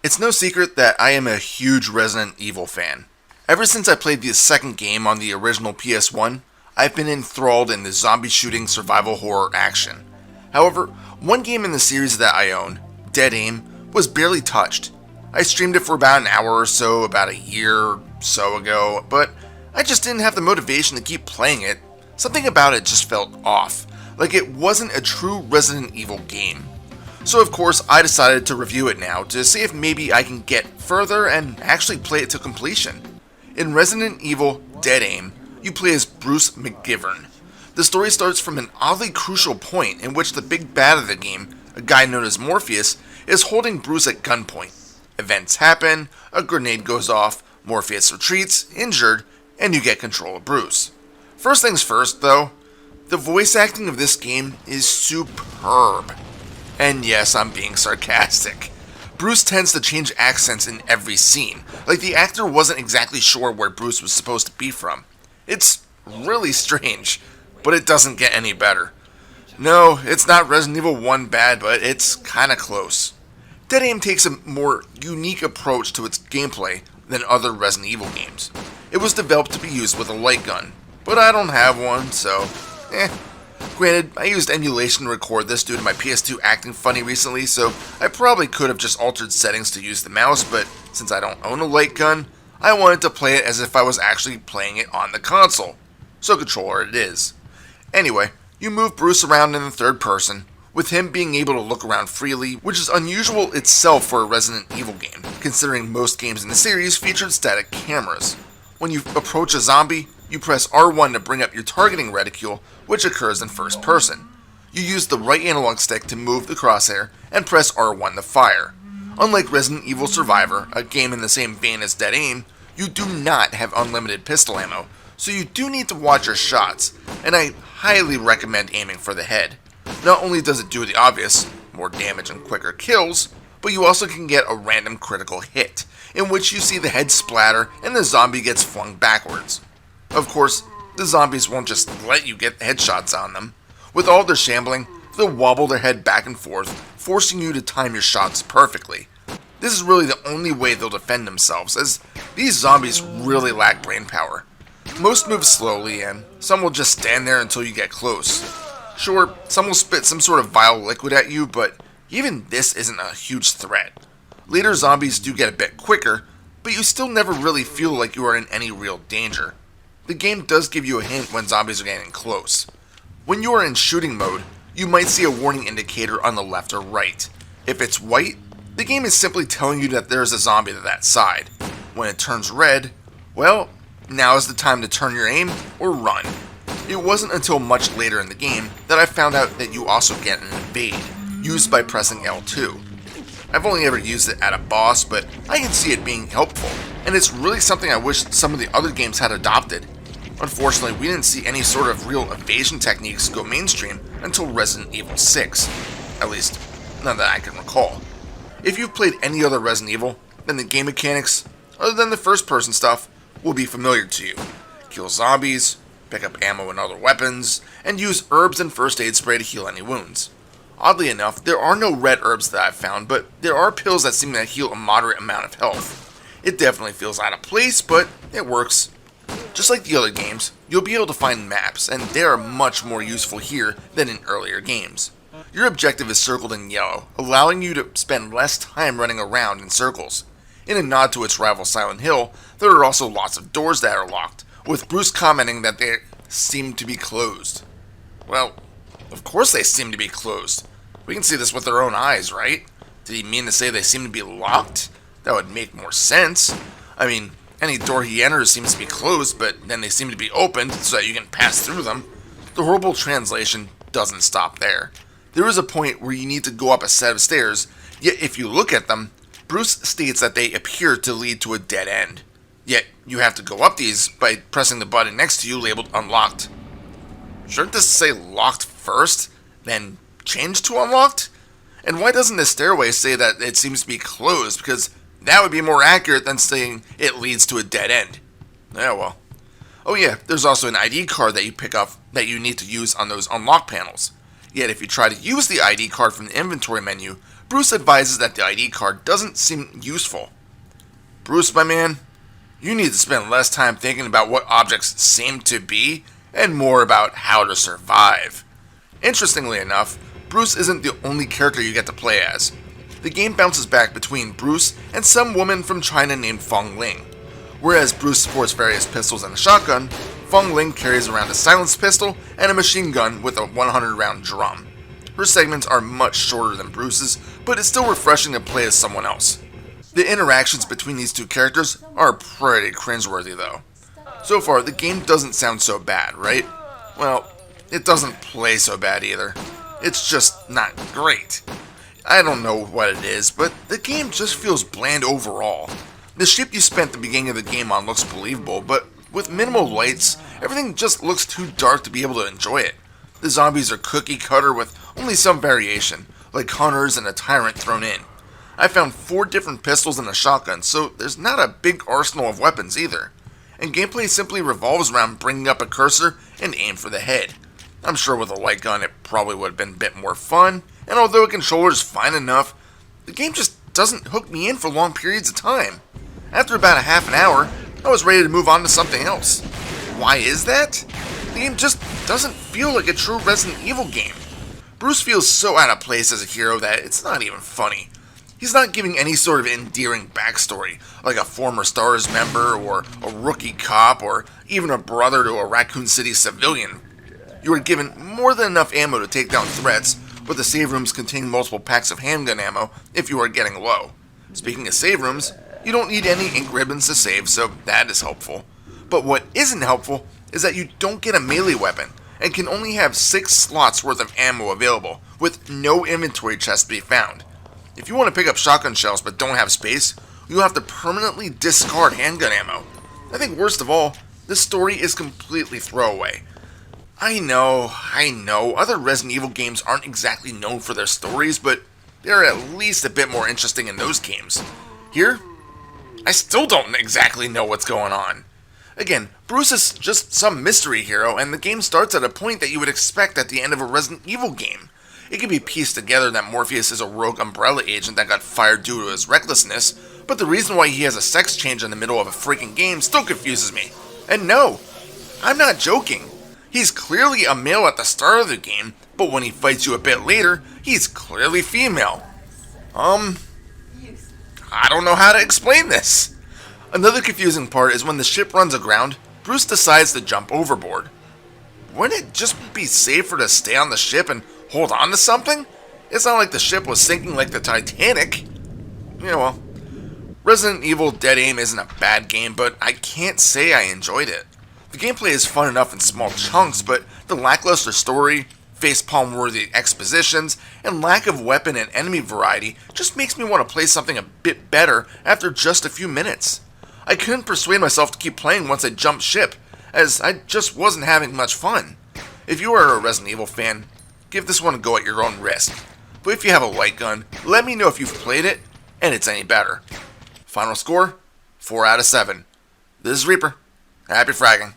It's no secret that I am a huge Resident Evil fan. Ever since I played the second game on the original PS1, I've been enthralled in the zombie shooting survival horror action. However, one game in the series that I own, Dead Aim, was barely touched. I streamed it for about an hour or so about a year or so ago, but I just didn't have the motivation to keep playing it. Something about it just felt off, like it wasn't a true Resident Evil game. So of course I decided to review it now to see if maybe I can get further and actually play it to completion. In Resident Evil Dead Aim, you play as Bruce McGivern. The story starts from an oddly crucial point in which the big bad of the game, a guy known as Morpheus, is holding Bruce at gunpoint. Events happen, a grenade goes off, Morpheus retreats, injured, and you get control of Bruce. First things first though, the voice acting of this game is superb. And yes, I'm being sarcastic. Bruce tends to change accents in every scene, like the actor wasn't exactly sure where Bruce was supposed to be from. It's really strange, but it doesn't get any better. No, it's not Resident Evil 1 bad, but it's kinda close. Dead Aim takes a more unique approach to its gameplay than other Resident Evil games. It was developed to be used with a light gun, but I don't have one, so Granted, I used emulation to record this due to my PS2 acting funny recently, so I probably could have just altered settings to use the mouse, but since I don't own a light gun, I wanted to play it as if I was actually playing it on the console. So controller it is. Anyway, you move Bruce around in the third person, with him being able to look around freely, which is unusual itself for a Resident Evil game, considering most games in the series featured static cameras. When you approach a zombie, you press R1 to bring up your targeting reticule, which occurs in first person. You use the right analog stick to move the crosshair, and press R1 to fire. Unlike Resident Evil Survivor, a game in the same vein as Dead Aim, you do not have unlimited pistol ammo, so you do need to watch your shots, and I highly recommend aiming for the head. Not only does it do the obvious, more damage and quicker kills, but you also can get a random critical hit, in which you see the head splatter and the zombie gets flung backwards. Of course, the zombies won't just let you get headshots on them. With all their shambling, they'll wobble their head back and forth, forcing you to time your shots perfectly. This is really the only way they'll defend themselves, as these zombies really lack brain power. Most move slowly, and some will just stand there until you get close. Sure, some will spit some sort of vile liquid at you, but even this isn't a huge threat. Later zombies do get a bit quicker, but you still never really feel like you are in any real danger. The game does give you a hint when zombies are getting close. When you are in shooting mode, you might see a warning indicator on the left or right. If it's white, the game is simply telling you that there is a zombie to that side. When it turns red, well, now is the time to turn your aim or run. It wasn't until much later in the game that I found out that you also get an evade, used by pressing L2. I've only ever used it at a boss, but I can see it being helpful, and it's really something I wish some of the other games had adopted. Unfortunately, we didn't see any sort of real evasion techniques go mainstream until Resident Evil 6. At least, none that I can recall. If you've played any other Resident Evil, then the game mechanics, other than the first person stuff, will be familiar to you. Kill zombies, pick up ammo and other weapons, and use herbs and first aid spray to heal any wounds. Oddly enough, there are no red herbs that I've found, but there are pills that seem to heal a moderate amount of health. It definitely feels out of place, but it works. Just like the other games, you'll be able to find maps, and they are much more useful here than in earlier games. Your objective is circled in yellow, allowing you to spend less time running around in circles. In a nod to its rival Silent Hill, there are also lots of doors that are locked, with Bruce commenting that they seem to be closed. Well, of course they seem to be closed. We can see this with our own eyes, right? Did he mean to say they seem to be locked? That would make more sense. I mean, any door he enters seems to be closed, but then they seem to be opened so that you can pass through them. The horrible translation doesn't stop there. There is a point where you need to go up a set of stairs, yet if you look at them, Bruce states that they appear to lead to a dead end. Yet you have to go up these by pressing the button next to you labeled unlocked. Shouldn't this say locked first, then change to unlocked? And why doesn't the stairway say that it seems to be closed? Because that would be more accurate than saying it leads to a dead end. Yeah, well. Oh yeah, there's also an ID card that you pick up that you need to use on those unlock panels. Yet if you try to use the ID card from the inventory menu, Bruce advises that the ID card doesn't seem useful. Bruce, my man, you need to spend less time thinking about what objects seem to be and more about how to survive. Interestingly enough, Bruce isn't the only character you get to play as. The game bounces back between Bruce and some woman from China named Feng Ling. Whereas Bruce sports various pistols and a shotgun, Feng Ling carries around a silenced pistol and a machine gun with a 100-round drum. Her segments are much shorter than Bruce's, but it's still refreshing to play as someone else. The interactions between these two characters are pretty cringeworthy though. So far, the game doesn't sound so bad, right? Well, it doesn't play so bad either. It's just not great. I don't know what it is, but the game just feels bland overall. The ship you spent the beginning of the game on looks believable, but with minimal lights, everything just looks too dark to be able to enjoy it. The zombies are cookie cutter with only some variation, like hunters and a tyrant thrown in. I found 4 different pistols and a shotgun, so there's not a big arsenal of weapons either. And gameplay simply revolves around bringing up a cursor and aim for the head. I'm sure with a light gun it probably would have been a bit more fun, and although a controller is fine enough, the game just doesn't hook me in for long periods of time. After about a half an hour, I was ready to move on to something else. Why is that? The game just doesn't feel like a true Resident Evil game. Bruce feels so out of place as a hero that it's not even funny. He's not giving any sort of endearing backstory, like a former STARS member, or a rookie cop, or even a brother to a Raccoon City civilian. You are given more than enough ammo to take down threats, with the save rooms containing multiple packs of handgun ammo if you are getting low. Speaking of save rooms, you don't need any ink ribbons to save, so that is helpful. But what isn't helpful is that you don't get a melee weapon, and can only have 6 slots worth of ammo available, with no inventory chest to be found. If you want to pick up shotgun shells but don't have space, you'll have to permanently discard handgun ammo. I think worst of all, this story is completely throwaway. I know, other Resident Evil games aren't exactly known for their stories, but they're at least a bit more interesting in those games. Here, I still don't exactly know what's going on. Again, Bruce is just some mystery hero, and the game starts at a point that you would expect at the end of a Resident Evil game. It can be pieced together that Morpheus is a rogue Umbrella agent that got fired due to his recklessness, but the reason why he has a sex change in the middle of a freaking game still confuses me. And no, I'm not joking. He's clearly a male at the start of the game, but when he fights you a bit later, he's clearly female. I don't know how to explain this. Another confusing part is when the ship runs aground, Bruce decides to jump overboard. Wouldn't it just be safer to stay on the ship and hold on to something? It's not like the ship was sinking like the Titanic. Yeah, well, Resident Evil Dead Aim isn't a bad game, but I can't say I enjoyed it. The gameplay is fun enough in small chunks, but the lackluster story, facepalm-worthy expositions, and lack of weapon and enemy variety just makes me want to play something a bit better after just a few minutes. I couldn't persuade myself to keep playing once I jumped ship, as I just wasn't having much fun. If you are a Resident Evil fan, give this one a go at your own risk. But if you have a light gun, let me know if you've played it, and it's any better. Final score, 4 out of 7. This is Reaper. Happy fragging.